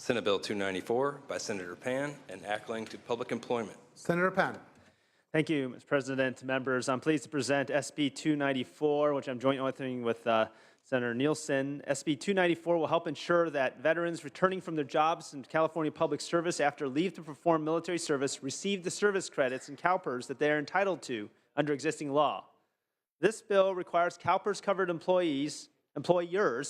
Senate Bill 294 by Senator Pan, enacting to public employment. Senator Pan. Thank you, Mr. President. Members, I'm pleased to present SB 294, which I'm joint authoring with Senator Nielsen. SB 294 will help ensure that veterans returning from their jobs in California Public Service after leave to perform military service receive the service credits and CalPERS that they are entitled to under existing law. This bill requires CalPERS-covered employers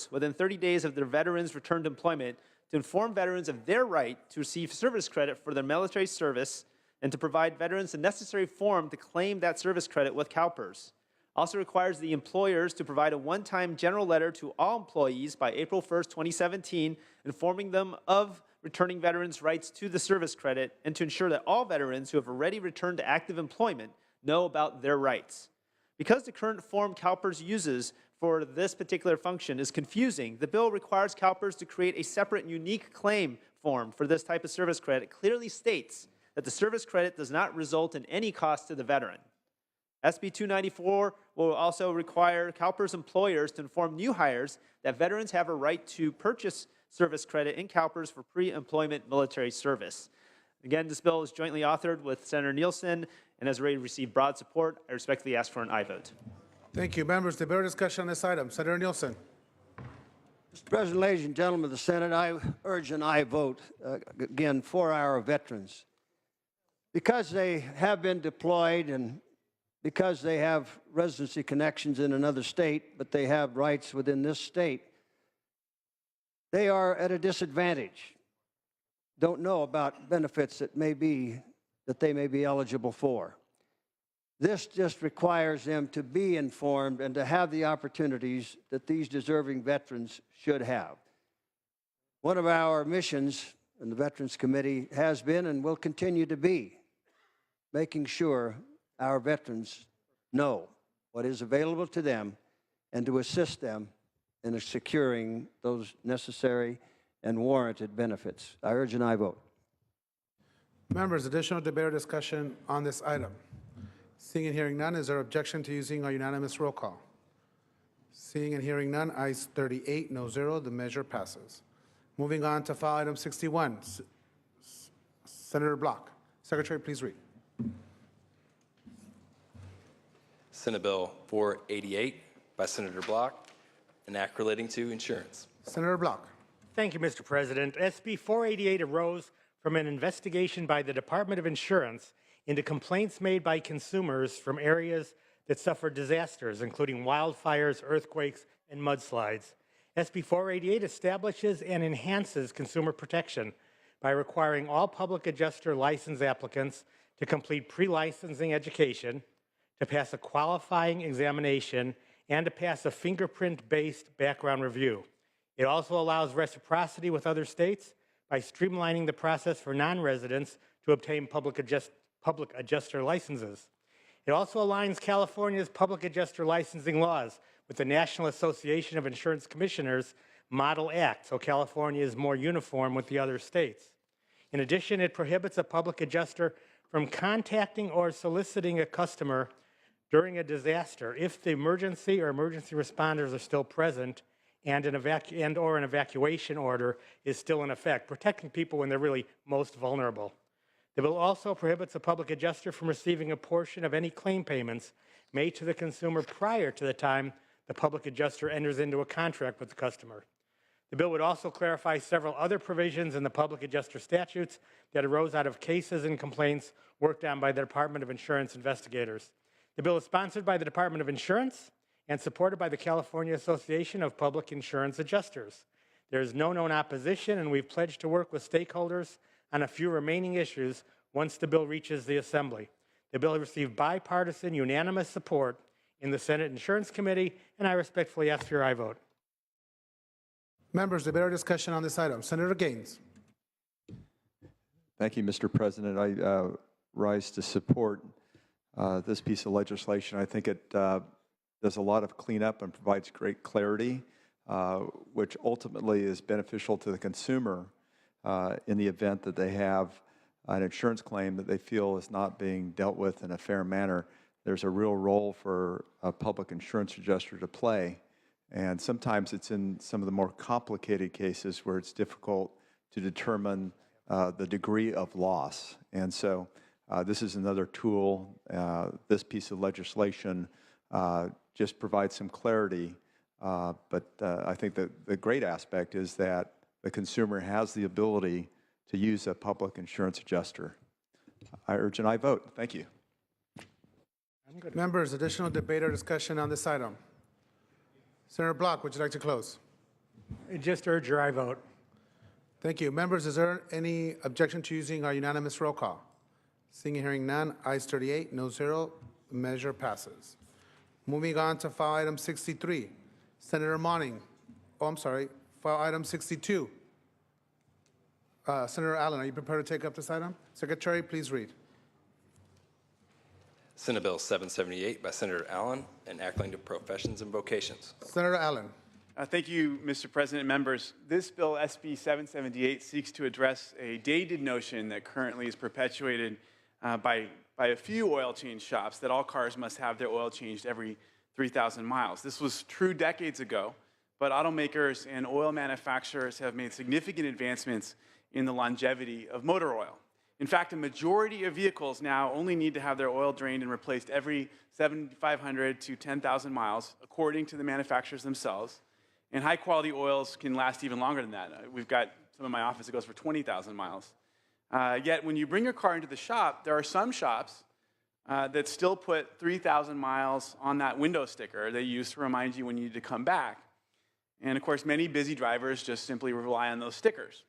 within 30 days of their veterans' return to employment to inform veterans of their right to receive service credit for their military service and to provide veterans the necessary form to claim that service credit with CalPERS. Also requires the employers to provide a one-time general letter to all employees by April 1st, 2017, informing them of returning veterans' rights to the service credit and to ensure that all veterans who have already returned to active employment know about their rights. Because the current form CalPERS uses for this particular function is confusing, the bill requires CalPERS to create a separate and unique claim form for this type of service credit. It clearly states that the service credit does not result in any cost to the veteran. SB 294 will also require CalPERS employers to inform new hires that veterans have a right to purchase service credit in CalPERS for pre-employment military service. Again, this bill is jointly authored with Senator Nielsen and has already received broad support. I respectfully ask for an aye vote. Thank you. Members, debate or discussion on this item. Senator Nielsen. Mr. President, ladies and gentlemen of the Senate, I urge an aye vote, again, for our veterans. Because they have been deployed and because they have residency connections in another state, but they have rights within this state, they are at a disadvantage, don't know about benefits that they may be eligible for. This just requires them to be informed and to have the opportunities that these deserving veterans should have. One of our missions in the Veterans Committee has been and will continue to be making sure our veterans know what is available to them and to assist them in securing those necessary and warranted benefits. I urge an aye vote. Members, additional debate or discussion on this item. Seeing and hearing none, is there objection to using a unanimous roll call? Seeing and hearing none, ayes 38, no 0, the measure passes. Moving on to file item 61, Senator Block. Secretary, please read. Senate Bill 488 by Senator Block, an act relating to insurance. Senator Block. Thank you, Mr. President. SB 488 arose from an investigation by the Department of Insurance into complaints made by consumers from areas that suffered disasters, including wildfires, earthquakes, and mudslides. SB 488 establishes and enhances consumer protection by requiring all public adjuster license applicants to complete pre-licensing education, to pass a qualifying examination, and to pass a fingerprint-based background review. It also allows reciprocity with other states by streamlining the process for non-residents to obtain public adjuster licenses. It also aligns California's public adjuster licensing laws with the National Association of Insurance Commissioners Model Act, so California is more uniform with the other states. In addition, it prohibits a public adjuster from contacting or soliciting a customer during a disaster if the emergency or emergency responders are still present and an evacuation order is still in effect, protecting people when they're really most vulnerable. The bill also prohibits a public adjuster from receiving a portion of any claim payments made to the consumer prior to the time the public adjuster enters into a contract with the customer. The bill would also clarify several other provisions in the public adjuster statutes that arose out of cases and complaints worked on by the Department of Insurance investigators. The bill is sponsored by the Department of Insurance and supported by the California Association of Public Insurance Adjusters. There is no known opposition, and we've pledged to work with stakeholders on a few remaining issues once the bill reaches the Assembly. The bill received bipartisan, unanimous support in the Senate Insurance Committee, and I respectfully ask for your aye vote. Members, debate or discussion on this item. Senator Gaines. Thank you, Mr. President. I rise to support this piece of legislation. I think it does a lot of cleanup and provides great clarity, which ultimately is beneficial to the consumer in the event that they have an insurance claim that they feel is not being dealt with in a fair manner. There's a real role for a public insurance adjuster to play, and sometimes it's in some of the more complicated cases where it's difficult to determine the degree of loss. And so this is another tool. This piece of legislation just provides some clarity. But I think that the great aspect is that the consumer has the ability to use a public insurance adjuster. I urge an aye vote. Thank you. Members, additional debate or discussion on this item? Senator Block, would you like to close? I just urge your aye vote. Thank you. Members, is there any objection to using our unanimous roll call? Seeing and hearing none, ayes 38, no zero, the measure passes. Moving on to file item 63, Senator Monning. Oh, I'm sorry, file item 62. Senator Allen, are you prepared to take up this item? Secretary, please read. Senate Bill 778 by Senator Allen, enacting to professions and vocations. Senator Allen. Thank you, Mr. President and members. This bill, SB 778, seeks to address a dated notion that currently is perpetuated by a few oil change shops that all cars must have their oil changed every 3,000 miles. This was true decades ago, but automakers and oil manufacturers have made significant advancements in the longevity of motor oil. In fact, a majority of vehicles now only need to have their oil drained and replaced every 7,500 to 10,000 miles, according to the manufacturers themselves. And high-quality oils can last even longer than that. We've got some in my office that goes for 20,000 miles. Yet, when you bring your car into the shop, there are some shops that still put 3,000 miles on that window sticker they use to remind you when you need to come back. And of course, many busy drivers just simply rely on those stickers.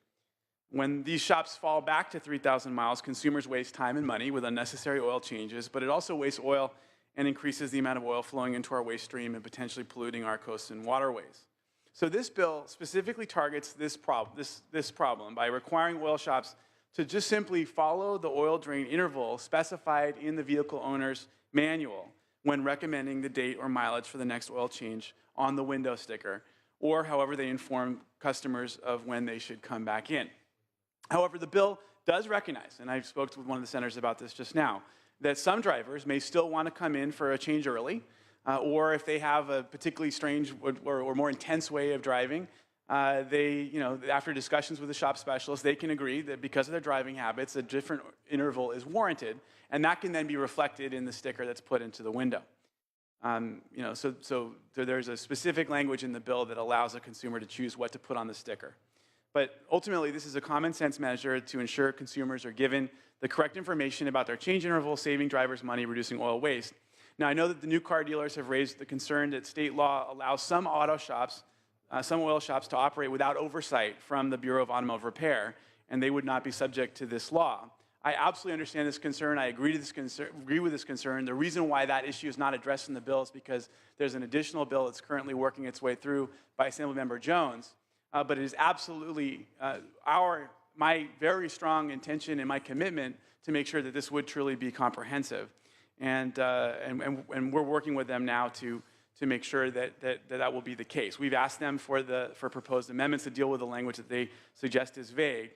When these shops fall back to 3,000 miles, consumers waste time and money with unnecessary oil changes, but it also wastes oil and increases the amount of oil flowing into our waste stream and potentially polluting our coasts and waterways. So this bill specifically targets this problem by requiring oil shops to just simply follow the oil drain interval specified in the vehicle owner's manual when recommending the date or mileage for the next oil change on the window sticker, or however they inform customers of when they should come back in. However, the bill does recognize, and I spoke with one of the senators about this just now, that some drivers may still want to come in for a change early, or if they have a particularly strange or more intense way of driving, after discussions with the shop specialist, they can agree that because of their driving habits, a different interval is warranted, and that can then be reflected in the sticker that's put into the window. So there's a specific language in the bill that allows a consumer to choose what to put on the sticker. But ultimately, this is a common sense measure to ensure consumers are given the correct information about their change interval, saving drivers money, reducing oil waste. Now, I know that the new car dealers have raised the concern that state law allows some auto shops, some oil shops to operate without oversight from the Bureau of Automotive Repair, and they would not be subject to this law. I absolutely understand this concern. I agree with this concern. The reason why that issue is not addressed in the bill is because there's an additional bill that's currently working its way through by Assemblymember Jones. But it is absolutely my very strong intention and my commitment to make sure that this would truly be comprehensive. And we're working with them now to make sure that will be the case. We've asked them for proposed amendments to deal with the language that they suggest is vague.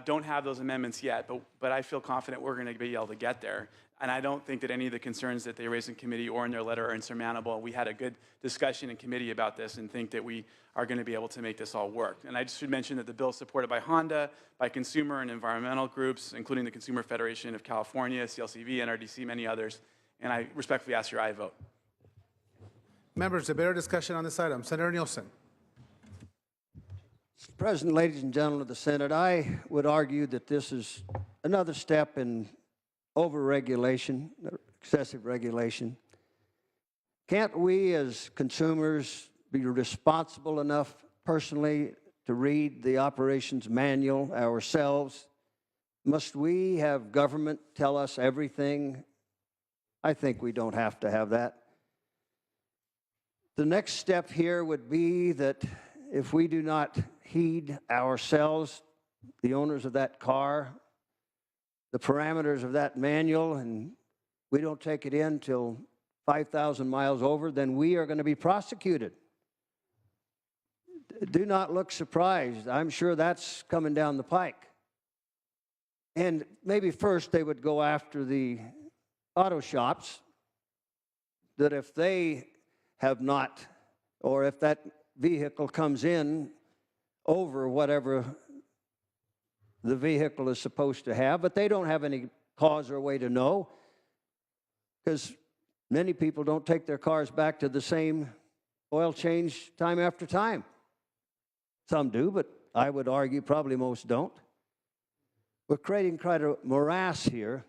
Don't have those amendments yet, but I feel confident we're going to be able to get there. And I don't think that any of the concerns that they raised in committee or in their letter are insurmountable. We had a good discussion in committee about this and think that we are going to be able to make this all work. And I just should mention that the bill is supported by Honda, by consumer and environmental groups, including the Consumer Federation of California, CLCV, NRDC, many others. And I respectfully ask your aye vote. Members, debate or discussion on this item? Senator Nielsen. Mr. President, ladies and gentlemen of the Senate, I would argue that this is another step in over-regulation, excessive regulation. Can't we as consumers be responsible enough personally to read the operations manual ourselves? Must we have government tell us everything? I think we don't have to have that. The next step here would be that if we do not heed ourselves, the owners of that car, the parameters of that manual, and we don't take it in till 5,000 miles over, then we are going to be prosecuted. Do not look surprised. I'm sure that's coming down the pike. And maybe first they would go after the auto shops, that if they have not, or if that vehicle comes in over whatever the vehicle is supposed to have, but they don't have any cause or way to know because many people don't take their cars back to the same oil change time after time. Some do, but I would argue probably most don't. We're creating quite a morass here.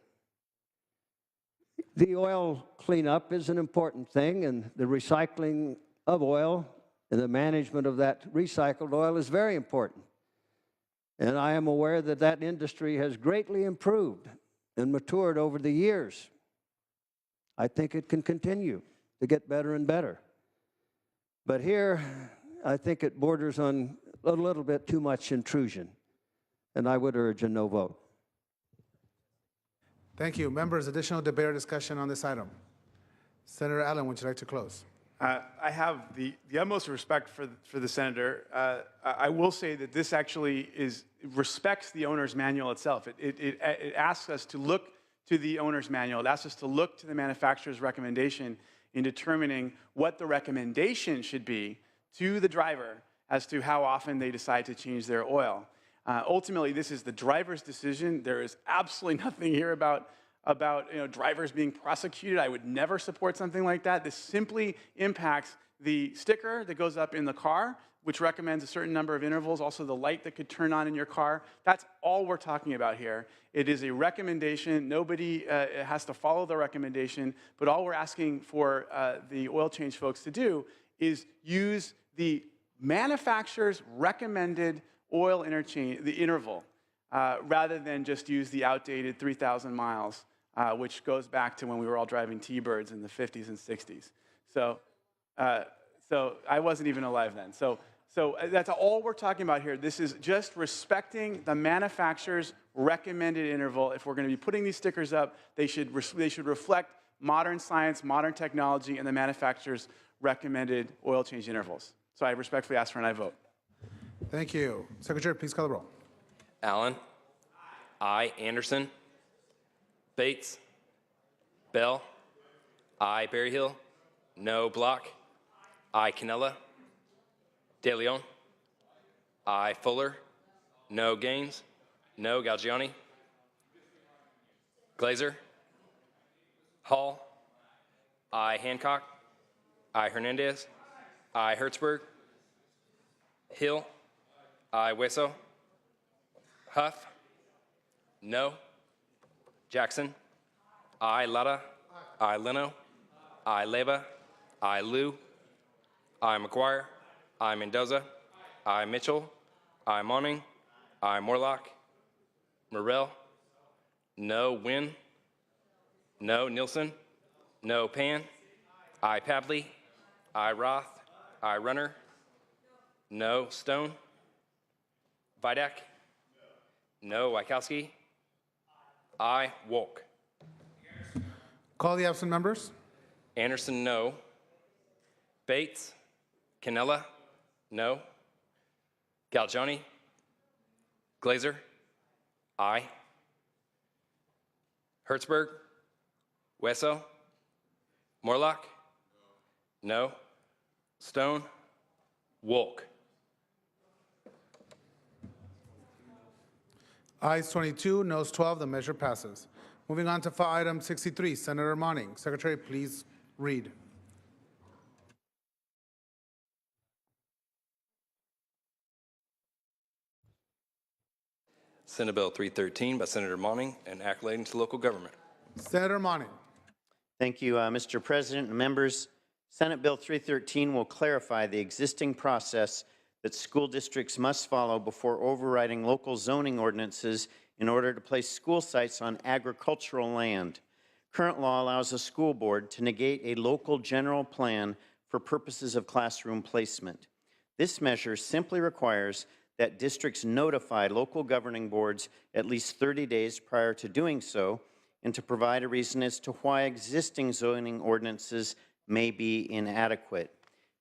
The oil cleanup is an important thing, and the recycling of oil and the management of that recycled oil is very important. And I am aware that that industry has greatly improved and matured over the years. I think it can continue to get better and better. But here, I think it borders on a little bit too much intrusion, and I would urge a no vote. Thank you. Members, additional debate or discussion on this item? Senator Allen, would you like to close? I have the utmost respect for the senator. I will say that this actually respects the owner's manual itself. It asks us to look to the owner's manual. It asks us to look to the manufacturer's recommendation in determining what the recommendation should be to the driver as to how often they decide to change their oil. Ultimately, this is the driver's decision. There is absolutely nothing here about drivers being prosecuted. I would never support something like that. This simply impacts the sticker that goes up in the car, which recommends a certain number of intervals, also the light that could turn on in your car. That's all we're talking about here. It is a recommendation. Nobody has to follow the recommendation, but all we're asking for the oil change folks to do is use the manufacturer's recommended oil interchange, the interval, rather than just use the outdated 3,000 miles, which goes back to when we were all driving T-Birds in the 50s and 60s. So I wasn't even alive then. So that's all we're talking about here. This is just respecting the manufacturer's recommended interval. If we're going to be putting these stickers up, they should reflect modern science, modern technology, and the manufacturer's recommended oil change intervals. So I respectfully ask for an aye vote. Thank you. Secretary, please call the roll. Allen. Aye. Anderson. Bates. Bell. Aye. Berryhill. No. Block. Aye. Canella. De Leon. Aye. Fuller. No. Gaines. No. Galgiani. Glazer. Hall. Aye. Hancock. Aye. Hernandez. Aye. Hertzberg. Hill. Aye. Hueso. Huff. No. Jackson. Aye. Lara. Aye. Leno. Aye. Leva. Aye. Liu. Aye. McGuire. Aye. Mendoza. Aye. Mitchell. Aye. Monning. Aye. Morlock. Morrell. No. Wynn. No. Nielsen. No. Pan. Aye. Pavley. Aye. Roth. Aye. Runner. No. Stone. Vidak. No. Wykowski. Aye. Wolk. Call the absent members. Anderson, no. Bates. Canella, no. Galgiani. Glazer. Aye. Hertzberg. Hueso. Morlock. No. Stone. Wolk. Ayes 22, noes 12, the measure passes. Moving on to file item 63, Senator Monning. Secretary, please read. Senate Bill 313 by Senator Monning, and act relating to local government. Senator Monning. Thank you, Mr. President and members. Senate Bill 313 will clarify the existing process that school districts must follow before overriding local zoning ordinances in order to place school sites on agricultural land. Current law allows a school board to negate a local general plan for purposes of classroom placement. This measure simply requires that districts notify local governing boards at least 30 days prior to doing so, and to provide a reason as to why existing zoning ordinances may be inadequate.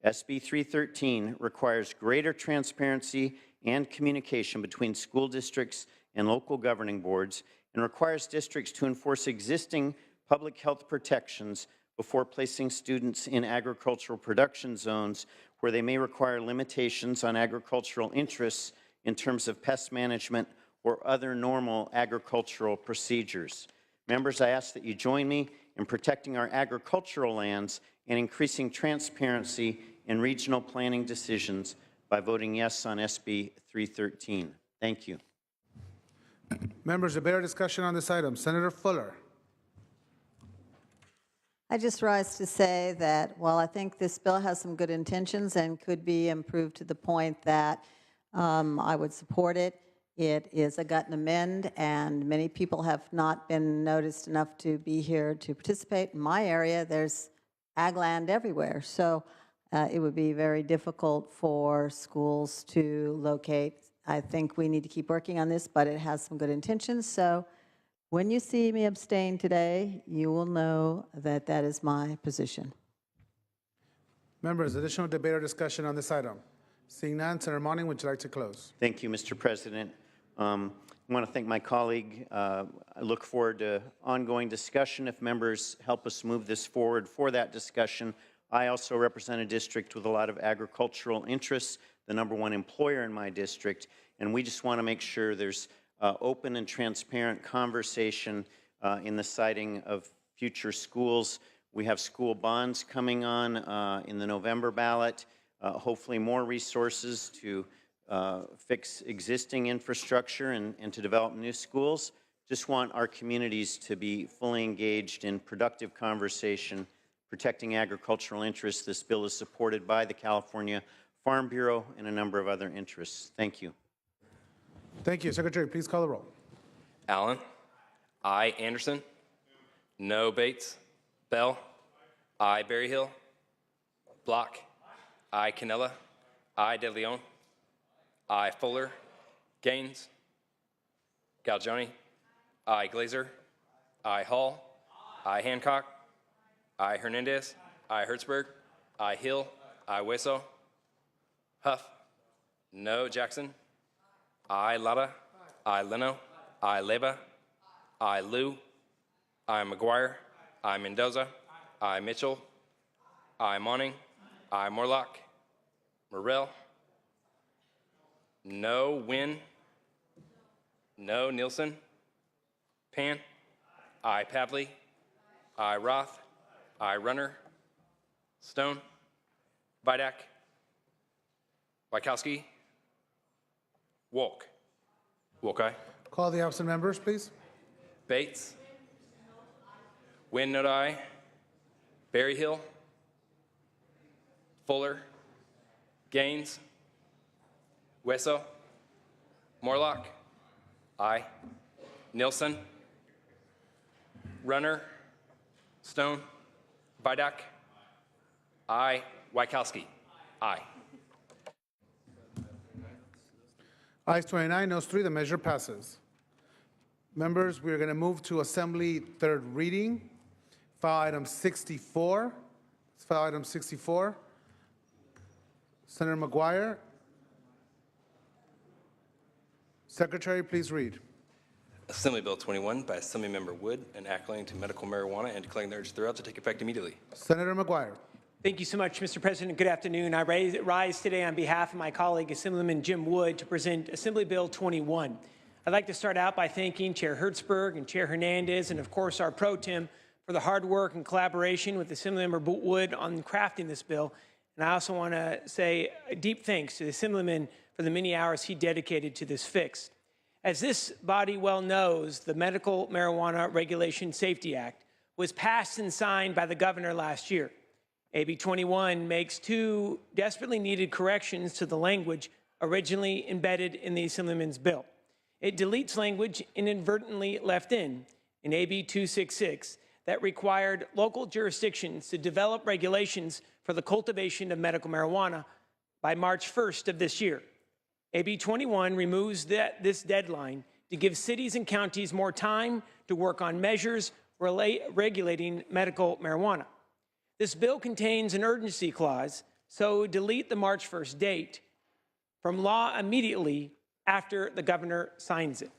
SB 313 requires greater transparency and communication between school districts and local governing boards, and requires districts to enforce existing public health protections before placing students in agricultural production zones where they may require limitations on agricultural interests in terms of pest management or other normal agricultural procedures. Members, I ask that you join me in protecting our agricultural lands and increasing transparency in regional planning decisions by voting yes on SB 313. Thank you. Members, debate or discussion on this item. Senator Fuller. I just rise to say that while I think this bill has some good intentions and could be improved to the point that I would support it, it is a gut and amend, and many people have not been noticed enough to be here to participate. In my area, there's ag land everywhere, so it would be very difficult for schools to locate. I think we need to keep working on this, but it has some good intentions, so when you see me abstain today, you will know that that is my position. Members, additional debate or discussion on this item. Seeing none, Senator Monning, would you like to close? Thank you, Mr. President. I want to thank my colleague. I look forward to ongoing discussion if members help us move this forward for that discussion. I also represent a district with a lot of agricultural interests, the #1 employer in my district, and we just want to make sure there's open and transparent conversation in the siting of future schools. We have school bonds coming on in the November ballot, hopefully more resources to fix existing infrastructure and to develop new schools. Just want our communities to be fully engaged in productive conversation, protecting agricultural interests. This bill is supported by the California Farm Bureau and a number of other interests. Thank you. Thank you. Secretary, please call the roll. Allen. I. Anderson. No. Bates. Bell. I. Berryhill. Block. I. Canella. I. De Leon. I. Fuller. Gaines. Galgioni. I. Glazer. I. Hall. I. Hancock. I. Hernandez. I. Hertzberg. I. Hill. I. Weso. Huff. No. Jackson. I. Lada. I. Leno. I. Leba. I. Liu. I. McGuire. I. Mendoza. I. Mitchell. I. Monning. I. Morlock. Morrell. No. Wynn. No. Nielsen. Pan. I. Pavley. I. Roth. I. Runner. Stone. Vidak. Wykowski. Wolk. Wolk, aye. Call the absent members, please. Bates. Wynn, not aye. Berryhill. Fuller. Gaines. Weso. Morlock. Aye. Nielsen. Runner. Stone. Vidak. Aye. Wykowski. Aye. Ayes 29, noes 3, the measure passes. Members, we are going to move to Assembly third reading. File item 64. It's file item 64. Senator McGuire. Secretary, please read. Assembly Bill 21 by Assemblymember Wood, an act relating to medical marijuana and declaring the urge thereof to take effect immediately. Senator McGuire. Thank you so much, Mr. President. Good afternoon. I rise today on behalf of my colleague, Assemblyman Jim Wood, to present Assembly Bill 21. I'd like to start out by thanking Chair Hertzberg and Chair Hernandez, and of course our pro tem, for the hard work and collaboration with Assemblymember Wood on crafting this bill. And I also want to say a deep thanks to the Assemblyman for the many hours he dedicated to this fix. As this body well knows, the Medical Marijuana Regulation Safety Act was passed and signed by the governor last year. AB 21 makes two desperately needed corrections to the language originally embedded in the Assemblyman's bill. It deletes language inadvertently left in AB 266 that required local jurisdictions to develop regulations for the cultivation of medical marijuana by March 1st of this year. AB 21 removes this deadline to give cities and counties more time to work on measures regulating medical marijuana. This bill contains an urgency clause, so delete the March 1st date from law immediately after the governor signs it.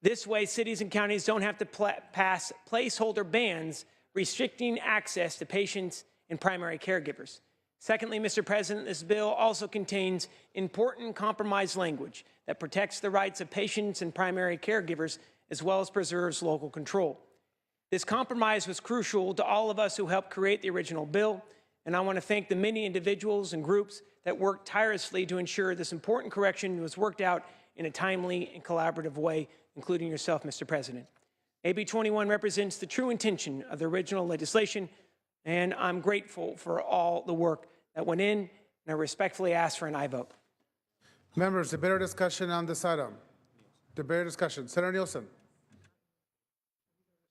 This way, cities and counties don't have to pass placeholder bans restricting access to patients and primary caregivers. Secondly, Mr. President, this bill also contains important compromise language that protects the rights of patients and primary caregivers, as well as preserves local control. This compromise was crucial to all of us who helped create the original bill, and I want to thank the many individuals and groups that worked tirelessly to ensure this important correction was worked out in a timely and collaborative way, including yourself, Mr. President. AB 21 represents the true intention of the original legislation, and I'm grateful for all the work that went in, and I respectfully ask for an aye vote. Members, debate or discussion on this item? Debate or discussion? Senator Nielsen.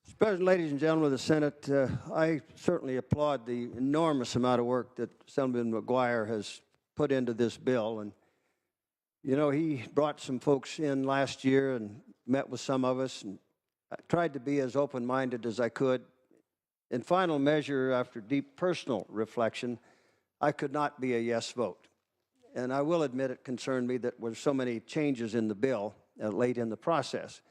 Mr. President, ladies and gentlemen of the Senate, I certainly applaud the enormous amount of work that Assemblyman McGuire has put into this bill. And, you know, he brought some folks in last year and met with some of us, and I tried to be as open-minded as I could. In final measure, after deep personal reflection, I could not be a yes vote. And I will admit it concerned me that there were so many changes in the bill late in the process.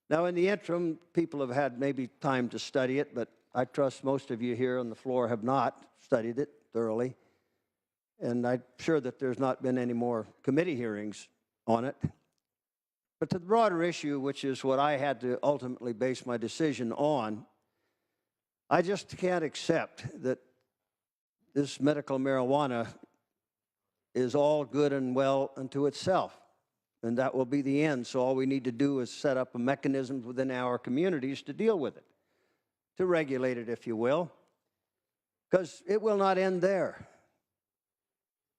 Now, in the interim, people have had maybe time to study it, but I trust most of you here on the floor have not studied it thoroughly. And I'm sure that there's not been any more committee hearings on it. But to the broader issue, which is what I had to ultimately base my decision on, I just can't accept that this medical marijuana is all good and well unto itself. And that will be the end. So all we need to do is set up a mechanism within our communities to deal with it, to regulate it, if you will, because it will not end there.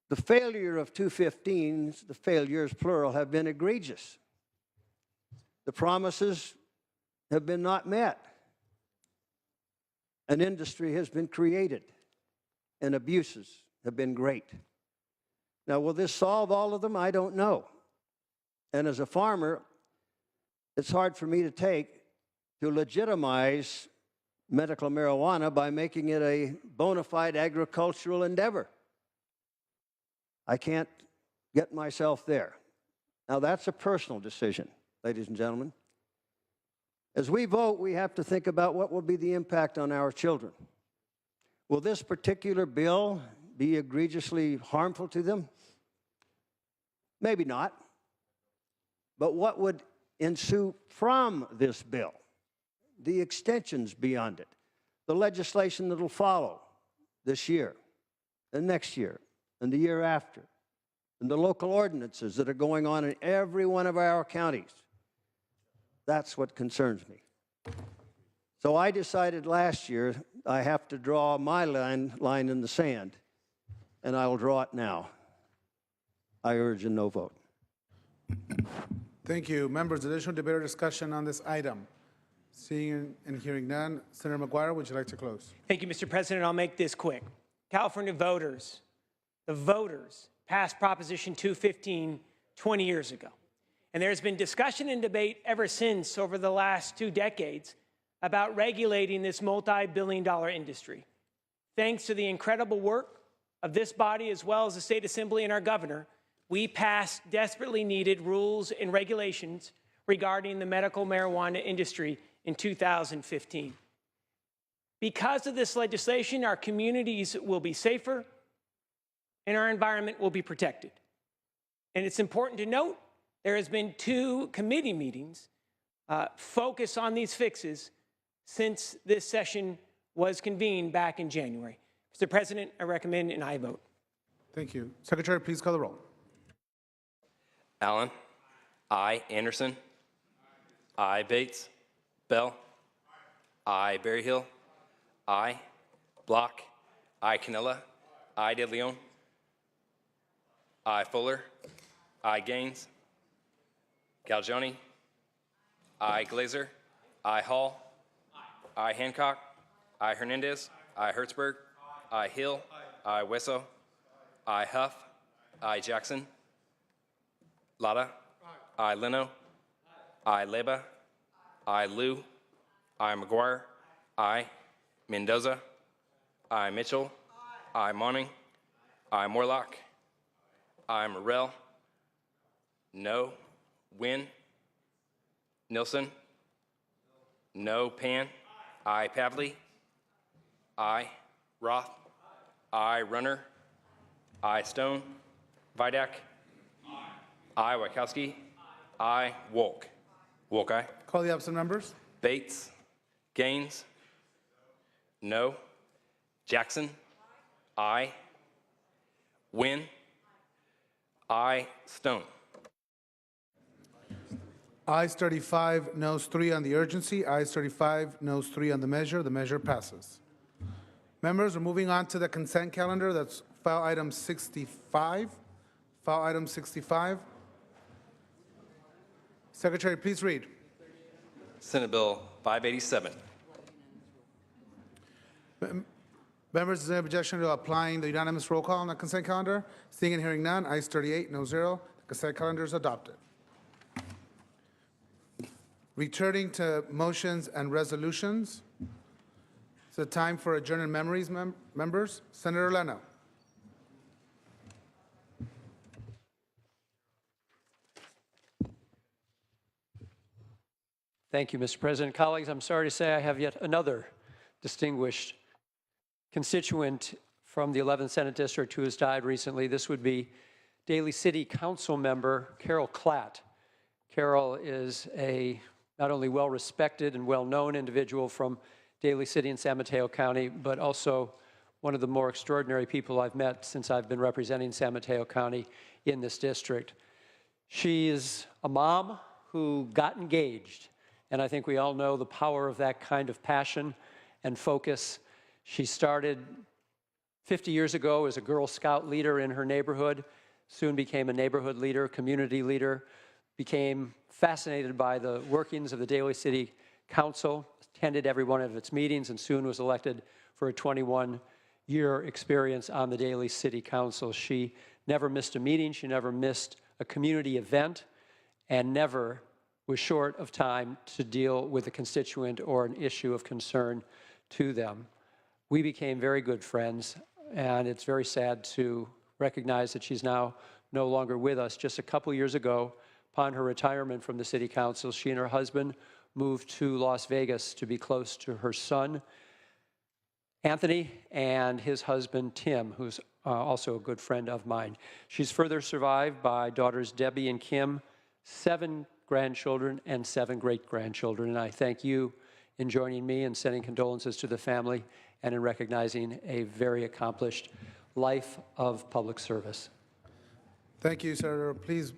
The failure of 215s, the failures, plural, have been egregious. The promises have been not met. An industry has been created, and abuses have been great. Now, will this solve all of them? I don't know. And as a farmer, it's hard for me to legitimize medical marijuana by making it a bona fide agricultural endeavor. I can't get myself there. Now, that's a personal decision, ladies and gentlemen. As we vote, we have to think about what will be the impact on our children. Will this particular bill be egregiously harmful to them? Maybe not. But what would ensue from this bill? The extensions beyond it, the legislation that will follow this year, and next year, and the year after, and the local ordinances that are going on in every one of our counties. That's what concerns me. So I decided last year I have to draw my line in the sand, and I will draw it now. I urge a no vote. Thank you. Members, additional debate or discussion on this item? Seeing and hearing none. Senator McGuire, would you like to close? Thank you, Mr. President. I'll make this quick. California voters, the voters, passed Proposition 215 20 years ago. And there's been discussion and debate ever since over the last 2 decades about regulating this multi-billion-dollar industry. Thanks to the incredible work of this body as well as the State Assembly and our governor, we passed desperately needed rules and regulations regarding the medical marijuana industry in 2015. Because of this legislation, our communities will be safer and our environment will be protected. And it's important to note there has been 2 committee meetings focused on these fixes since this session was convened back in January. Mr. President, I recommend an aye vote. Thank you. Secretary, please call the roll. Allen. Aye. Anderson. Aye. Bates. Bell. Aye. Berryhill. Aye. Block. Aye. Canella. Aye. De Leon. Aye. Fuller. Aye. Gaines. Galgioni. Aye. Glazer. Aye. Hall. Aye. Hancock. Aye. Hernandez. Aye. Hertzberg. Aye. Hill. Aye. Wesso. Aye. Huff. Aye. Jackson. Lada. Aye. Leno. Aye. Leba. Aye. Liu. Aye. McGuire. Aye. Mendoza. Aye. Mitchell. Aye. Monning. Aye. Morlock. Aye. Morrell. No. Wynn. Nilsson. No. Pan. Aye. Pavley. Aye. Roth. Aye. Runner. I. Stone. Vidak. I. Wachowski. I. Wolk. Wolk, aye. Call the absent members. Bates. Gaines. No. Jackson. I. Wynn. I. Stone. Ayes 35, noes 3 on the urgency. Ayes 35, noes 3 on the measure. The measure passes. Members, we're moving on to the consent calendar. That's file item 65. File item 65. Secretary, please read. Senate Bill 587. Members, is there any objection to applying the unanimous roll call on the consent calendar? Seeing and hearing none, ayes 38, no 0. The consent calendar is adopted. Returning to motions and resolutions. It's a time for adjourned memories, members. Senator Leno. Thank you, Mr. President. Colleagues, I'm sorry to say I have yet another distinguished constituent from the 11th Senate District who has died recently. This would be Daly City Council member Carol Klatt. Carol is a not only well-respected and well-known individual from Daly City in San Mateo County, but also one of the more extraordinary people I've met since I've been representing San Mateo County in this district. She is a mom who got engaged, and I think we all know the power of that kind of passion and focus. She started 50 years ago as a Girl Scout leader in her neighborhood, soon became a neighborhood leader, community leader, became fascinated by the workings of the Daly City Council, attended every one of its meetings, and soon was elected for a 21-year experience on the Daly City Council. She never missed a meeting, she never missed a community event, and never was short of time to deal with a constituent or an issue of concern to them. We became very good friends, and it's very sad to recognize that she's now no longer with us. Just a couple years ago, upon her retirement from the City Council, she and her husband moved to Las Vegas to be close to her son, Anthony, and his husband, Tim, who's also a good friend of mine. She's further survived by daughters Debbie and Kim, 7 grandchildren, and 7 great-grandchildren. And I thank you in joining me in sending condolences to the family and in recognizing a very accomplished life of public service. Thank you, Senator. Please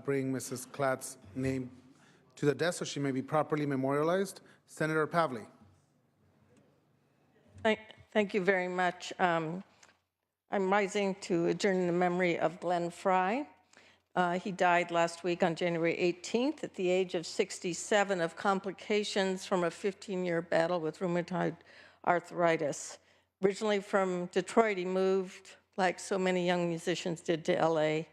bring Mrs. Klatt's name to the desk so she may be properly memorialized. Senator Pavley. Thank you very much. I'm rising to adjourn the memory of Glenn Fry. He died last week on January 18th at the age of 67 of complications from a 15-year battle with rheumatoid arthritis. Originally from Detroit, he moved, like so many young musicians did, to LA.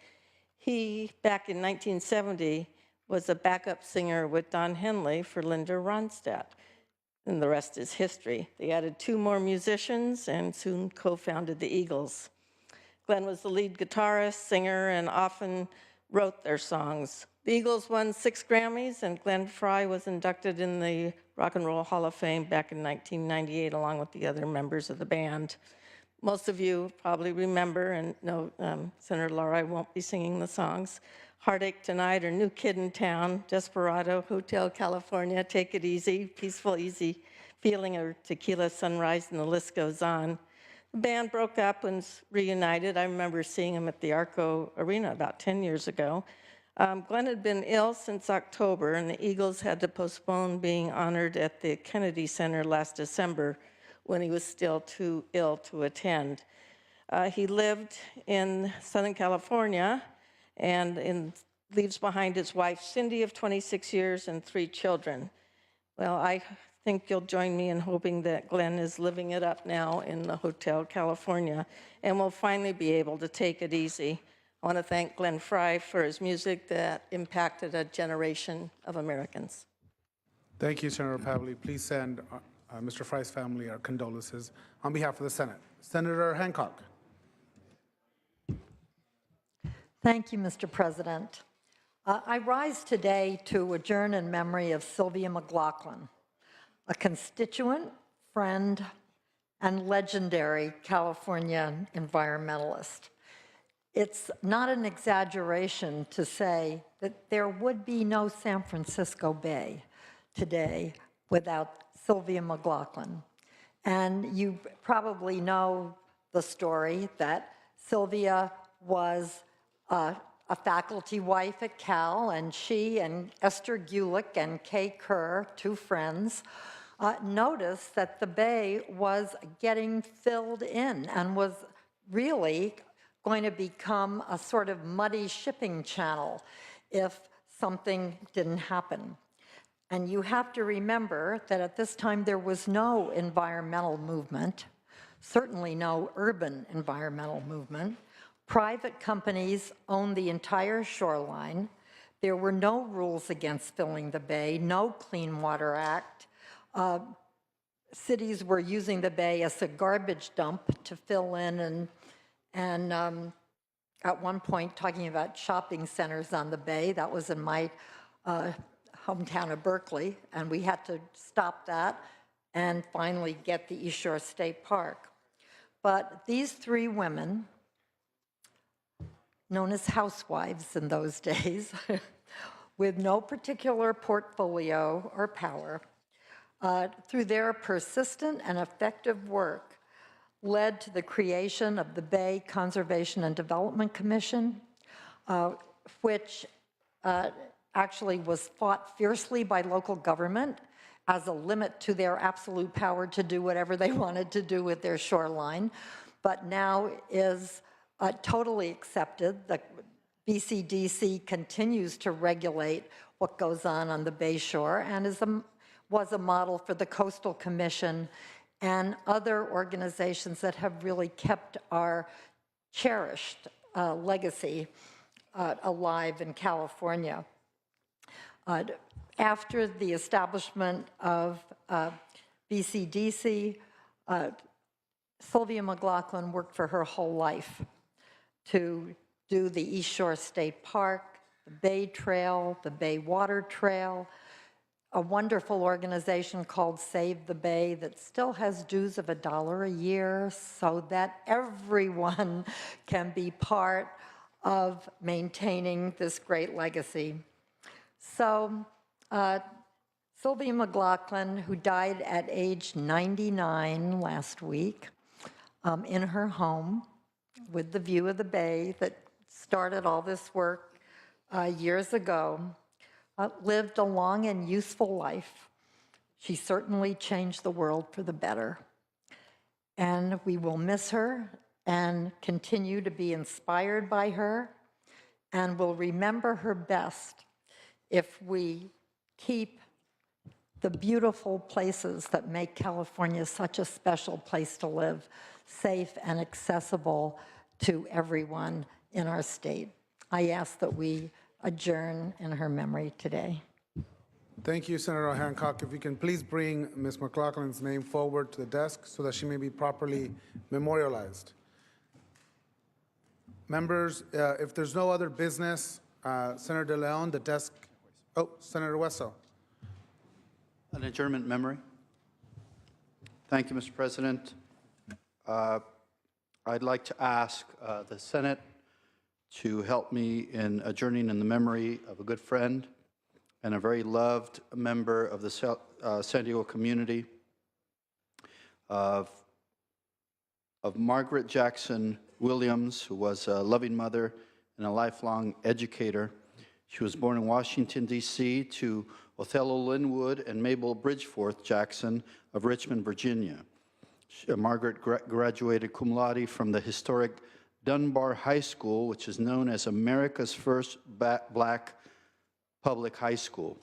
He, back in 1970, was a backup singer with Don Henley for Linda Ronstadt, and the rest is history. They added 2 more musicians and soon co-founded the Eagles. Glenn was the lead guitarist, singer, and often wrote their songs. The Eagles won 6 Grammys, and Glenn Fry was inducted in the Rock and Roll Hall of Fame back in 1998, along with the other members of the band. Most of you probably remember and know Senator Laura, I won't be singing the songs. Heartache Tonight, or New Kid in Town, Desperado, Hotel California, Take It Easy, Peaceful Easy Feeling, or Tequila Sunrise, and the list goes on. The band broke up and reunited. I remember seeing him at the Arco Arena about 10 years ago. Glenn had been ill since October, and the Eagles had to postpone being honored at the Kennedy Center last December when he was still too ill to attend. He lived in Southern California and leaves behind his wife, Cindy, of 26 years, and 3 children. Well, I think you'll join me in hoping that Glenn is living it up now in the Hotel California and will finally be able to take it easy. I want to thank Glenn Fry for his music that impacted a generation of Americans. Thank you, Senator Pavley. Please send Mr. Fry's family our condolences on behalf of the Senate. Senator Hancock. Thank you, Mr. President. I rise today to adjourn in memory of Sylvia McLaughlin, a constituent, friend, and legendary California environmentalist. it's not an exaggeration to say that there would be no San Francisco Bay today without Sylvia McLaughlin. And you probably know the story that Sylvia was a faculty wife at Cal, and she and Esther Gulick and Kay Kerr, two friends, noticed that the bay was getting filled in and was really going to become a sort of muddy shipping channel if something didn't happen. And you have to remember that at this time there was no environmental movement, certainly no urban environmental movement. Private companies owned the entire shoreline. There were no rules against filling the bay, no Clean Water Act. Cities were using the bay as a garbage dump to fill in and at one point talking about shopping centers on the bay. That was in my hometown of Berkeley, and we had to stop that and finally get the East Shore State Park. But these three women, known as housewives in those days, with no particular portfolio or power, through their persistent and effective work, led to the creation of the Bay Conservation and Development Commission, which actually was fought fiercely by local government as a limit to their absolute power to do whatever they wanted to do with their shoreline, but now is totally accepted. The BCDC continues to regulate what goes on the Bay Shore and was a model for the Coastal Commission and other organizations that have really kept our cherished legacy alive in California. After the establishment of BCDC, Sylvia McLaughlin worked for her whole life to do the East Shore State Park, the Bay Trail, the Bay Water Trail, a wonderful organization called Save the Bay that still has dues of $1 a year so that everyone can be part of maintaining this great legacy. So Sylvia McLaughlin, who died at age 99 last week in her home with the view of the bay that started all this work years ago, lived a long and useful life. She certainly changed the world for the better. And we will miss her and continue to be inspired by her, and will remember her best if we keep the beautiful places that make California such a special place to live safe and accessible to everyone in our state. I ask that we adjourn in her memory today. Thank you, Senator Hancock. If you can please bring Ms. McLaughlin's name forward to the desk so that she may be properly memorialized. Members, if there's no other business, Senator De Leon, the desk. Oh, Senator Wesso. An adjournment memory. Thank you, Mr. President. I'd like to ask the Senate to help me in adjourning in the memory of a good friend and a very loved member of the San Diego community, of Margaret Jackson Williams, who was a loving mother and a lifelong educator. She was born in Washington, D.C. to Othello Linwood and Mabel Bridgeforth Jackson of Richmond, Virginia. Margaret graduated cum laude from the historic Dunbar High School, which is known as America's first black public high school.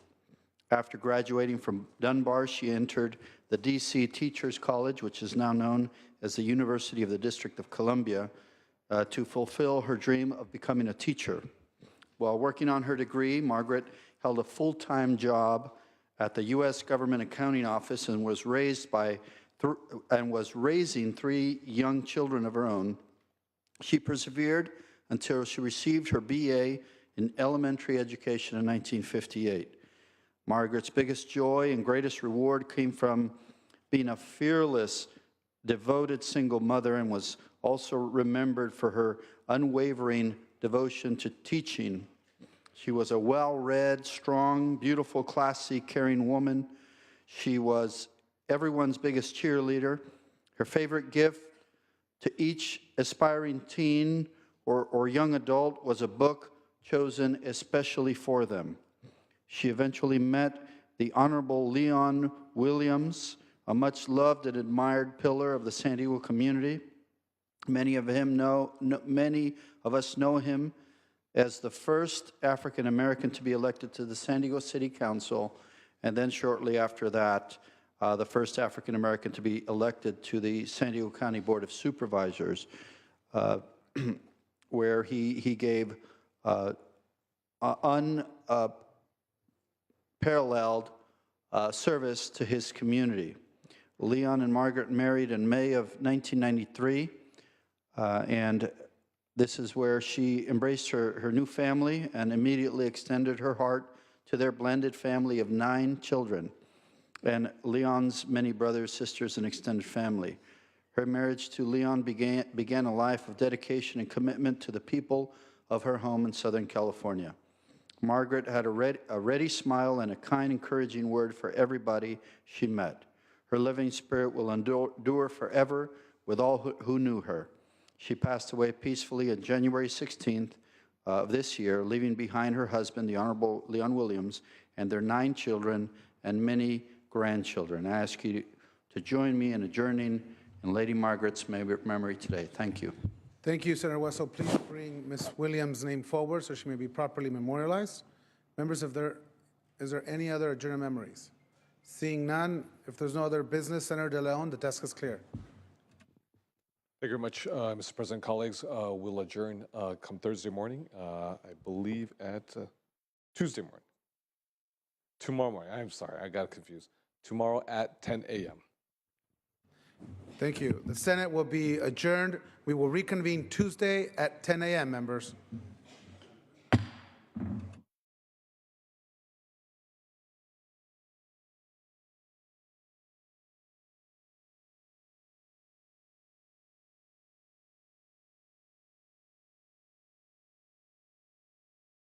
After graduating from Dunbar, she entered the D.C. Teachers College, which is now known as the University of the District of Columbia, to fulfill her dream of becoming a teacher. While working on her degree, Margaret held a full-time job at the U.S. Government Accounting Office and was raising 3 young children of her own. She persevered until she received her BA in elementary education in 1958. Margaret's biggest joy and greatest reward came from being a fearless, devoted single mother, and was also remembered for her unwavering devotion to teaching. She was a well-read, strong, beautiful, classy, caring woman. She was everyone's biggest cheerleader. Her favorite gift to each aspiring teen or young adult was a book chosen especially for them. She eventually met the Honorable Leon Williams, a much loved and admired pillar of the San Diego community. Many of us know him as the first African American to be elected to the San Diego City Council, and then shortly after that, the first African American to be elected to the San Diego County Board of Supervisors, where he gave unparalleled service to his community. Leon and Margaret married in May of 1993, and this is where she embraced her new family and immediately extended her heart to their blended family of 9 children and Leon's many brothers, sisters, and extended family. Her marriage to Leon began a life of dedication and commitment to the people of her home in Southern California. Margaret had a ready smile and a kind, encouraging word for everybody she met. Her living spirit will endure forever with all who knew her. She passed away peacefully on January 16th of this year, leaving behind her husband, the Honorable Leon Williams, and their 9 children and many grandchildren. I ask you to join me in adjourning in Lady Margaret's memory today. Thank you. Thank you, Senator Wessel. Please bring Ms. Williams' name forward so she may be properly memorialized. Members, is there any other adjourned memories? Seeing none, if there's no other business, Senator De Leon, the desk is clear. Thank you very much, Mr. President. Colleagues, we'll adjourn come Thursday morning, I believe at Tuesday morning. Tomorrow morning. I'm sorry, I got confused. Tomorrow at 10 a.m. Thank you. The Senate will be adjourned. We will reconvene Tuesday at 10 a.m., members.